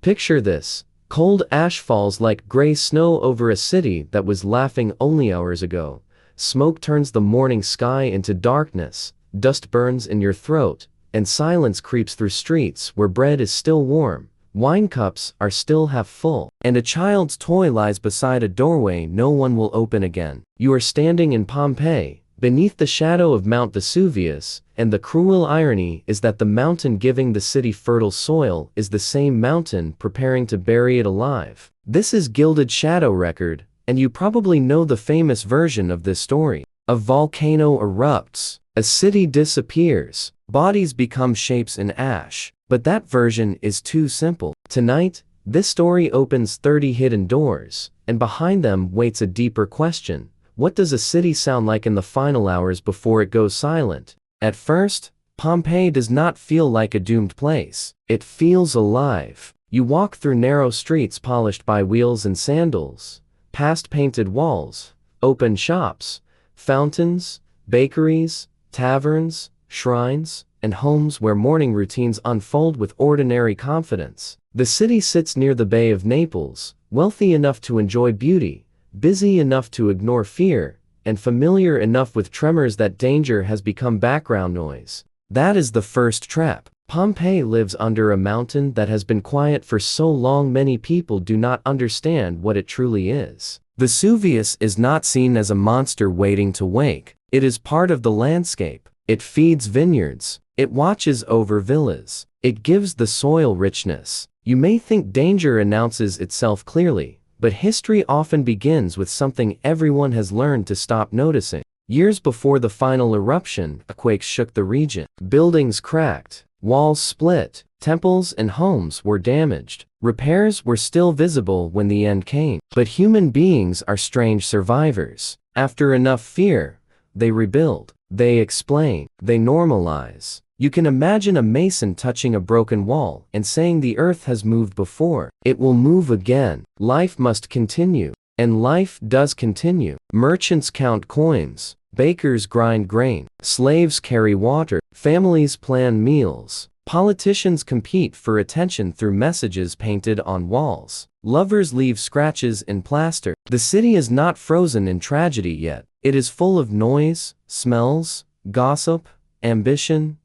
Picture this. Cold ash falls like gray snow over a city that was laughing only hours ago. Smoke turns the morning sky into darkness, dust burns in your throat, and silence creeps through streets where bread is still warm, wine cups are still half full, and a child's toy lies beside a doorway no one will open again. You are standing in Pompeii, beneath the shadow of Mount Vesuvius, and the cruel irony is that the mountain giving the city fertile soil is the same mountain preparing to bury it alive. This is Gilded Shadow Record, and you probably know the famous version of this story. A volcano erupts, a city disappears, bodies become shapes in ash. But that version is too simple. Tonight, this story opens 30 hidden doors, and behind them waits a deeper question. What does a city sound like in the final hours before it goes silent? At first, Pompeii does not feel like a doomed place. It feels alive. You walk through narrow streets polished by wheels and sandals, past painted walls, open shops, fountains, bakeries, taverns, shrines, and homes where morning routines unfold with ordinary confidence. The city sits near the Bay of Naples, wealthy enough to enjoy beauty, busy enough to ignore fear, and familiar enough with tremors that danger has become background noise. That is the first trap. Pompeii lives under a mountain that has been quiet for so long many people do not understand what it truly is. Vesuvius is not seen as a monster waiting to wake. It is part of the landscape. It feeds vineyards. It watches over villas. It gives the soil richness. You may think danger announces itself clearly, but history often begins with something everyone has learned to stop noticing. Years before the final eruption, a quake shook the region. Buildings cracked, walls split, temples and homes were damaged. Repairs were still visible when the end came. But human beings are strange survivors. After enough fear, they rebuild. They explain. They normalize. You can imagine a mason touching a broken wall and saying the earth has moved before. It will move again. Life must continue. And life does continue. Merchants count coins. Bakers grind grain. Slaves carry water. Families plan meals. Politicians compete for attention through messages painted on walls. Lovers leave scratches in plaster. The city is not frozen in tragedy yet. It is full of noise, smells, gossip, ambition,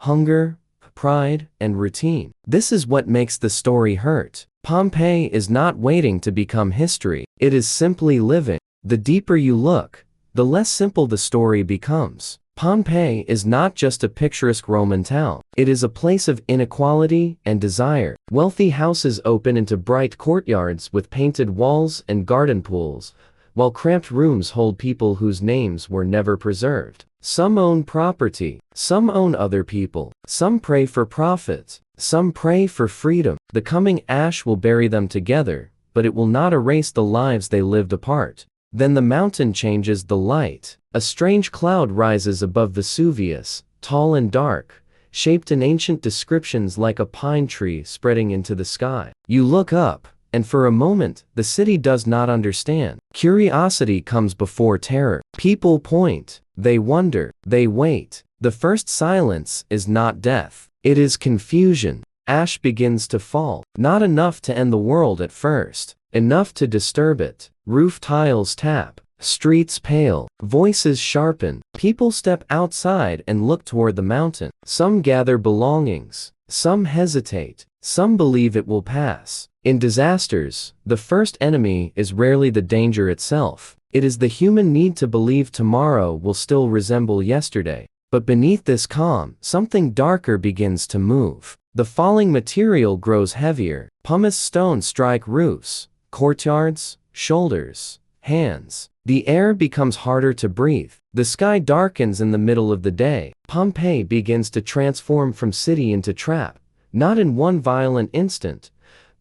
hunger, pride, and routine. This is what makes the story hurt. Pompeii is not waiting to become history. It is simply living. The deeper you look, the less simple the story becomes. Pompeii is not just a picturesque Roman town. It is a place of inequality and desire. Wealthy houses open into bright courtyards with painted walls and garden pools, while cramped rooms hold people whose names were never preserved. Some own property, some own other people, some pray for profit, some pray for freedom. The coming ash will bury them together, but it will not erase the lives they lived apart. Then the mountain changes the light. A strange cloud rises above Vesuvius, tall and dark, shaped in ancient descriptions like a pine tree spreading into the sky. You look up, and for a moment, the city does not understand. Curiosity comes before terror. People point. They wonder. They wait. The first silence is not death. It is confusion. Ash begins to fall. Not enough to end the world at first. Enough to disturb it. Roof tiles tap. Streets pale. Voices sharpen. People step outside and look toward the mountain. Some gather belongings. Some hesitate. Some believe it will pass. In disasters, the first enemy is rarely the danger itself. It is the human need to believe tomorrow will still resemble yesterday. But beneath this calm, something darker begins to move. The falling material grows heavier. Pumice stones strike roofs, courtyards, shoulders, hands. The air becomes harder to breathe. The sky darkens in the middle of the day. Pompeii begins to transform from city into trap, not in one violent instant,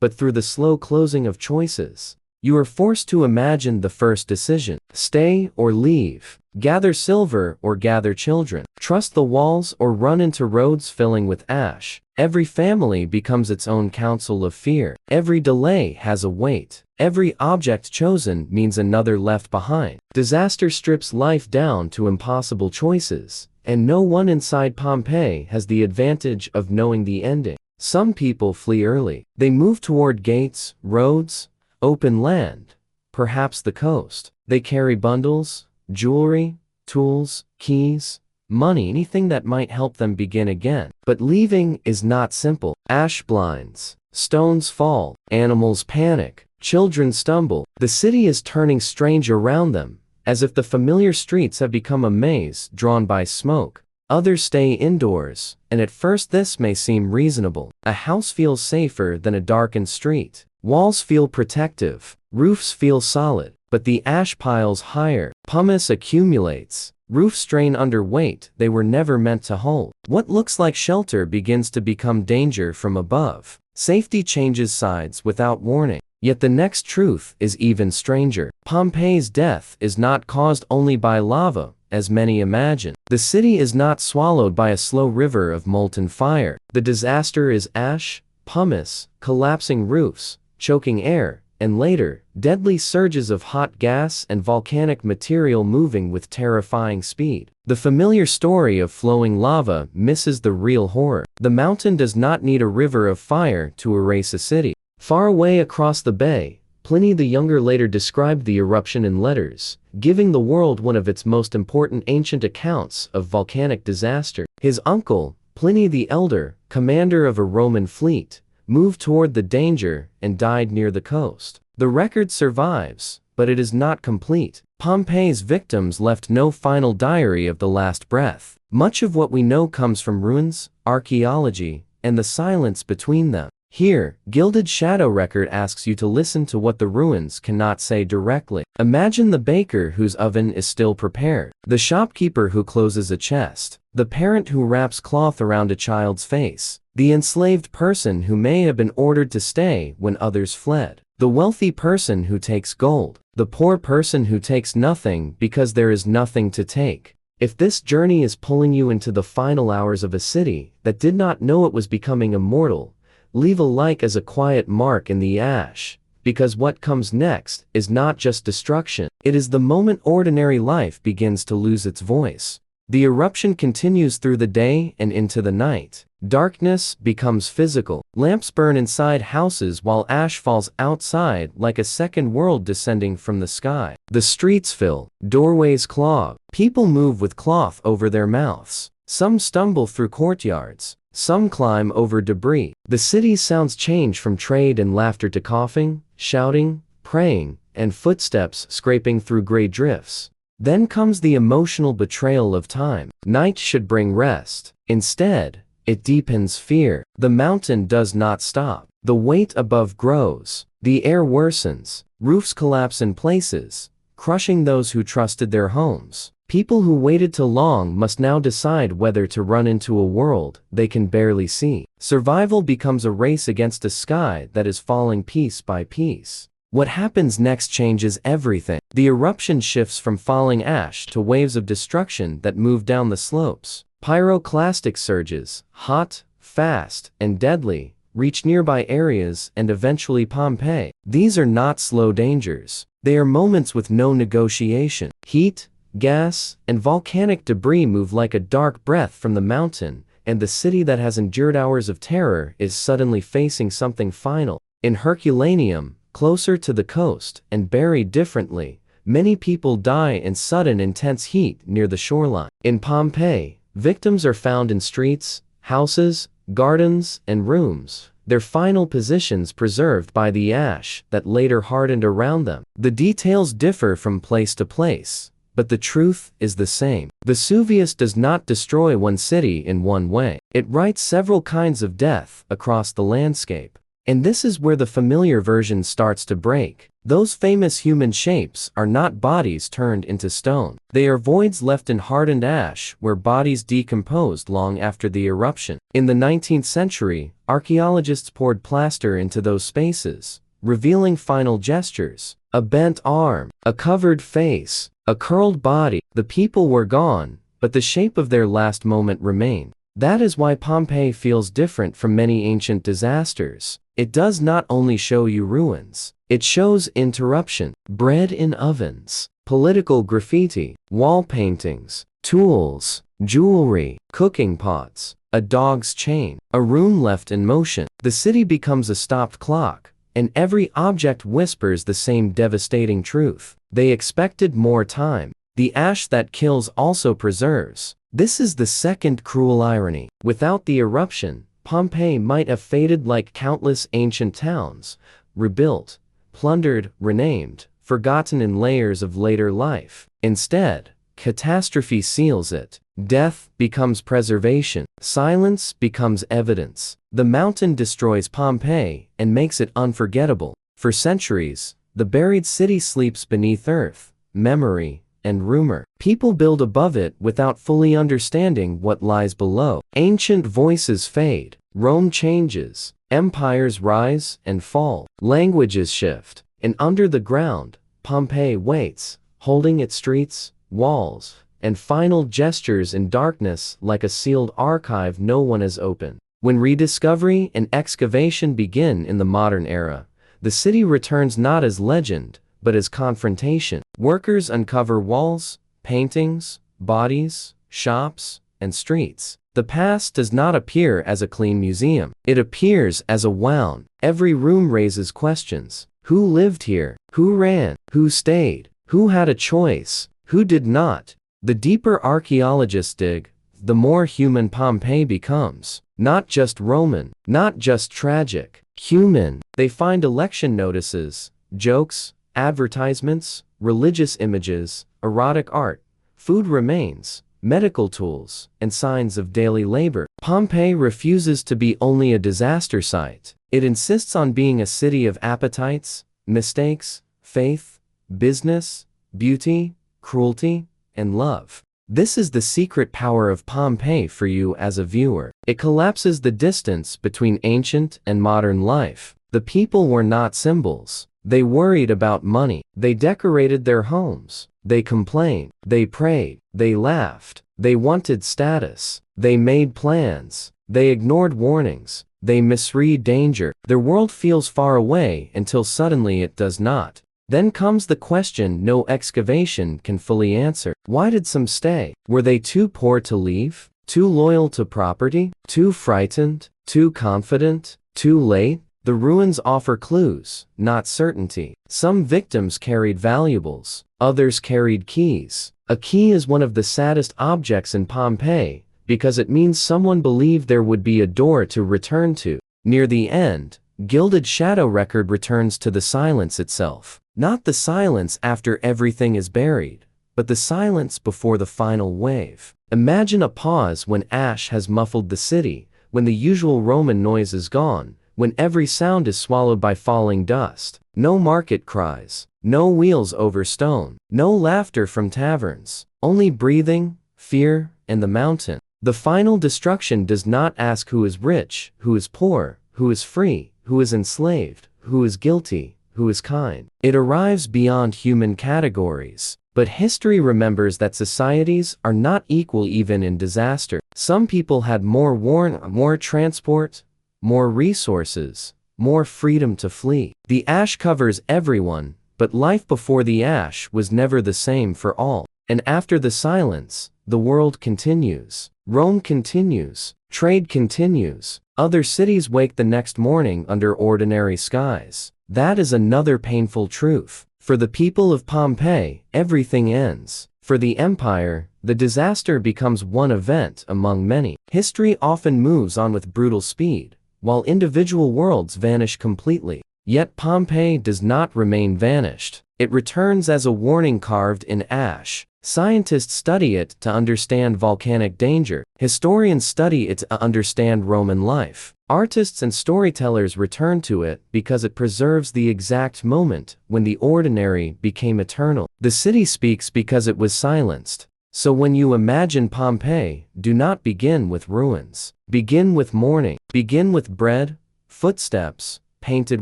but through the slow closing of choices. You are forced to imagine the first decision. Stay or leave. Gather silver or gather children. Trust the walls or run into roads filling with ash. Every family becomes its own council of fear. Every delay has a weight. Every object chosen means another left behind. Disaster strips life down to impossible choices, and no one inside Pompeii has the advantage of knowing the ending. Some people flee early. They move toward gates, roads, open land, perhaps the coast. They carry bundles, jewelry, tools, keys, money, anything that might help them begin again. But leaving is not simple. Ash blinds, stones fall, animals panic, children stumble. The city is turning strange around them, as if the familiar streets have become a maze drawn by smoke. Others stay indoors, and at first this may seem reasonable. A house feels safer than a darkened street. Walls feel protective, roofs feel solid, but the ash piles higher. Pumice accumulates. Roofs strain under weight they were never meant to hold. What looks like shelter begins to become danger from above. Safety changes sides without warning. Yet the next truth is even stranger. Pompeii's death is not caused only by lava, as many imagine. The city is not swallowed by a slow river of molten fire. The disaster is ash, pumice, collapsing roofs, choking air, and later, deadly surges of hot gas and volcanic material moving with terrifying speed. The familiar story of flowing lava misses the real horror. The mountain does not need a river of fire to erase a city. Far away across the bay, Pliny the Younger later described the eruption in letters, giving the world one of its most important ancient accounts of volcanic disaster. His uncle, Pliny the Elder, commander of a Roman fleet, moved toward the danger and died near the coast. The record survives, but it is not complete. Pompeii's victims left no final diary of the last breath. Much of what we know comes from ruins, archaeology, and the silence between them. Here, Gilded Shadow Record asks you to listen to what the ruins cannot say directly. Imagine the baker whose oven is still prepared, the shopkeeper who closes a chest, the parent who wraps cloth around a child's face, the enslaved person who may have been ordered to stay when others fled, the wealthy person who takes gold, the poor person who takes nothing because there is nothing to take. If this journey is pulling you into the final hours of a city that did not know it was becoming immortal, leave a like as a quiet mark in the ash, because what comes next is not just destruction, it is the moment ordinary life begins to lose its voice. The eruption continues through the day and into the night. Darkness becomes physical. Lamps burn inside houses while ash falls outside like a second world descending from the sky. The streets fill. Doorways clog. People move with cloth over their mouths. Some stumble through courtyards. Some climb over debris. The city's sounds change from trade and laughter to coughing, shouting, praying, and footsteps scraping through gray drifts. Then comes the emotional betrayal of time. Night should bring rest. Instead, it deepens fear. The mountain does not stop. The weight above grows. The air worsens. Roofs collapse in places, crushing those who trusted their homes. People who waited too long must now decide whether to run into a world they can barely see. Survival becomes a race against a sky that is falling piece by piece. What happens next changes everything. The eruption shifts from falling ash to waves of destruction that move down the slopes. Pyroclastic surges, hot, fast, and deadly, reach nearby areas and eventually Pompeii. These are not slow dangers. They are moments with no negotiation. Heat, gas, and volcanic debris move like a dark breath from the mountain, and the city that has endured hours of terror is suddenly facing something final. In Herculaneum, closer to the coast and buried differently, many people die in sudden intense heat near the shoreline. In Pompeii, victims are found in streets, houses, gardens, and rooms, their final positions preserved by the ash that later hardened around them. The details differ from place to place, but the truth is the same. Vesuvius does not destroy one city in one way. It writes several kinds of death across the landscape. And this is where the familiar version starts to break. Those famous human shapes are not bodies turned into stone. They are voids left in hardened ash where bodies decomposed long after the eruption. In the 19th century, archaeologists poured plaster into those spaces, revealing final gestures. A bent arm, a covered face, a curled body. The people were gone, but the shape of their last moment remained. That is why Pompeii feels different from many ancient disasters. It does not only show you ruins, it shows interruption, bread in ovens, political graffiti, wall paintings, tools, jewelry, cooking pots, a dog's chain, a room left in motion. The city becomes a stopped clock, and every object whispers the same devastating truth. They expected more time. The ash that kills also preserves. This is the second cruel irony. Without the eruption, Pompeii might have faded like countless ancient towns, rebuilt, plundered, renamed, forgotten in layers of later life. Instead, catastrophe seals it. Death becomes preservation. Silence becomes evidence. The mountain destroys Pompeii and makes it unforgettable. For centuries, the buried city sleeps beneath earth, memory, and rumor. People build above it without fully understanding what lies below. Ancient voices fade. Rome changes. Empires rise and fall. Languages shift. And under the ground, Pompeii waits, holding its streets, walls, and final gestures in darkness like a sealed archive no one has opened. When rediscovery and excavation begin in the modern era, the city returns not as legend, but as confrontation. Workers uncover walls, paintings, bodies, shops, and streets. The past does not appear as a clean museum. It appears as a wound. Every room raises questions. Who lived here? Who ran? Who stayed? Who had a choice? Who did not? The deeper archaeologists dig, the more human Pompeii becomes. Not just Roman, not just tragic. Human. They find election notices, jokes, advertisements, religious images, erotic art, food remains, medical tools, and signs of daily labor. Pompeii refuses to be only a disaster site. It insists on being a city of appetites, mistakes, faith, business, beauty, cruelty, and love. This is the secret power of Pompeii for you as a viewer. It collapses the distance between ancient and modern life. The people were not symbols. They worried about money. They decorated their homes. They complained. They prayed. They laughed. They wanted status. They made plans. They ignored warnings. They misread danger. Their world feels far away until suddenly it does not. Then comes the question no excavation can fully answer. Why did some stay? Were they too poor to leave? Too loyal to property? Too frightened? Too confident? Too late? The ruins offer clues, not certainty. Some victims carried valuables. Others carried keys. A key is one of the saddest objects in Pompeii because it means someone believed there would be a door to return to. Near the end, Gilded Shadow Record returns to the silence itself. Not the silence after everything is buried, but the silence before the final wave. Imagine a pause when ash has muffled the city, when the usual Roman noise is gone, when every sound is swallowed by falling dust. No market cries, no wheels over stone, no laughter from taverns, only breathing, fear, and the mountain. The final destruction does not ask who is rich, who is poor, who is free, who is enslaved, who is guilty, who is kind. It arrives beyond human categories. But history remembers that societies are not equal even in disaster. Some people had more transport, more resources, more freedom to flee. The ash covers everyone, but life before the ash was never the same for all. And after the silence, the world continues. Rome continues. Trade continues. Other cities wake the next morning under ordinary skies. That is another painful truth. For the people of Pompeii, everything ends. For the empire, the disaster becomes one event among many. History often moves on with brutal speed, while individual worlds vanish completely. Yet Pompeii does not remain vanished. It returns as a warning carved in ash. Scientists study it to understand volcanic danger. Historians study it to understand Roman life. Artists and storytellers return to it because it preserves the exact moment when the ordinary became eternal. The city speaks because it was silenced. So when you imagine Pompeii, do not begin with ruins. Begin with mourning. Begin with bread, footsteps, painted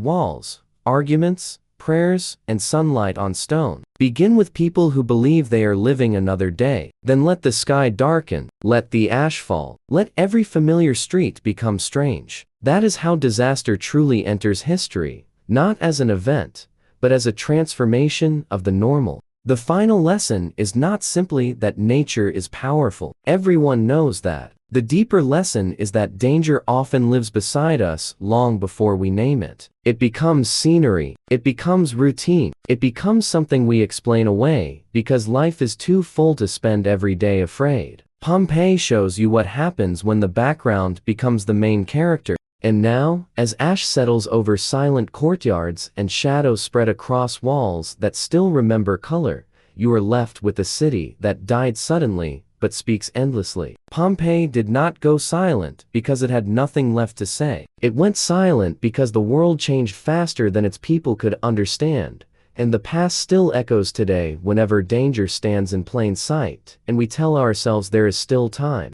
walls, arguments, prayers, and sunlight on stone. Begin with people who believe they are living another day. Then let the sky darken. Let the ash fall. Let every familiar street become strange. That is how disaster truly enters history, not as an event, but as a transformation of the normal. The final lesson is not simply that nature is powerful. Everyone knows that. The deeper lesson is that danger often lives beside us long before we name it. It becomes scenery. It becomes routine. It becomes something we explain away because life is too full to spend every day afraid. Pompeii shows you what happens when the background becomes the main character. And now, as ash settles over silent courtyards and shadows spread across walls that still remember color, you are left with a city that died suddenly but speaks endlessly. Pompeii did not go silent because it had nothing left to say. It went silent because the world changed faster than its people could understand, and the past still echoes today whenever danger stands in plain sight, and we tell ourselves there is still time.